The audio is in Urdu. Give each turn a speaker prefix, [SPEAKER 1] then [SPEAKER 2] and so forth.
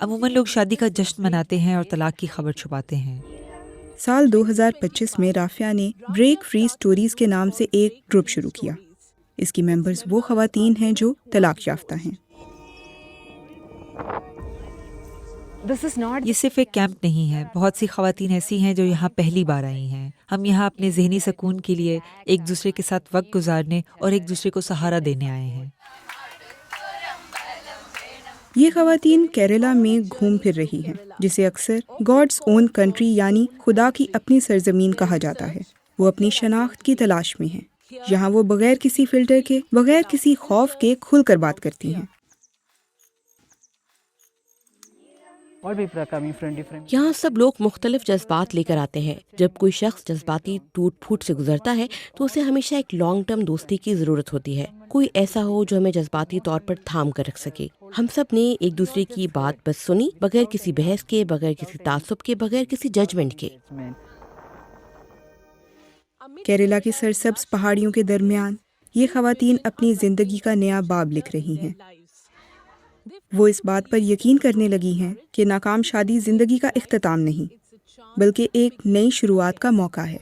[SPEAKER 1] عموماً لوگ شادی کا جشن مناتے ہیں اور طلاق کی خبر چھپاتے ہیں۔
[SPEAKER 2] سال 2025 میں رافیہ نے بریک فری سٹوریز کے نام سے ایک گروپ شروع کیا۔ اس کی ممبرز وہ خواتین ہیں جو طلاق یافتہ ہیں۔
[SPEAKER 1] یہ صرف ایک کیمپ نہیں ہے، بہت سی خواتین ایسی ہیں جو یہاں پہلی بار آئی ہیں۔ ہم یہاں اپنے ذہنی سکون کے لیے ایک دوسرے کے ساتھ وقت گزارنے اور ایک دوسرے کو سہارا دینے آئے ہیں۔
[SPEAKER 2] یہ خواتین کیرلا میں گھوم پھر رہی ہیں، جسے اکثر گاڈز اون کنٹری یعنی خدا کی اپنی سرزمین کہا جاتا ہے۔ وہ اپنی شناخت کی تلاش میں ہیں۔ یہاں وہ بغیر کسی فلٹر کے، بغیر کسی خوف کے کھل کر بات کرتی ہیں۔
[SPEAKER 3] یہاں سب لوگ مختلف جذبات لے کر آتے ہیں۔ جب کوئی شخص جذباتی ٹوٹ پھوٹ سے گزرتا ہے تو اسے ہمیشہ ایک لانگ ٹرم دوستی کی ضرورت ہوتی ہے، کوئی ایسا ہو جو ہمیں جذباتی طور پر تھام کر رکھ سکے۔ ہم سب نے ایک دوسرے کی بات بس سنی، بغیر کسی بحث کے، بغیر کسی تعصب کے، بغیر کسی ججمنٹ کے۔
[SPEAKER 2] کیرلا کی سرسبز پہاڑیوں کے درمیان یہ خواتین اپنی زندگی کا نیا باب لکھ رہی ہیں۔ وہ اس بات پر یقین کرنے لگی ہیں کہ ناکام شادی زندگی کا اختتام نہیں، بلکہ ایک نئی شروعات کا موقع ہے۔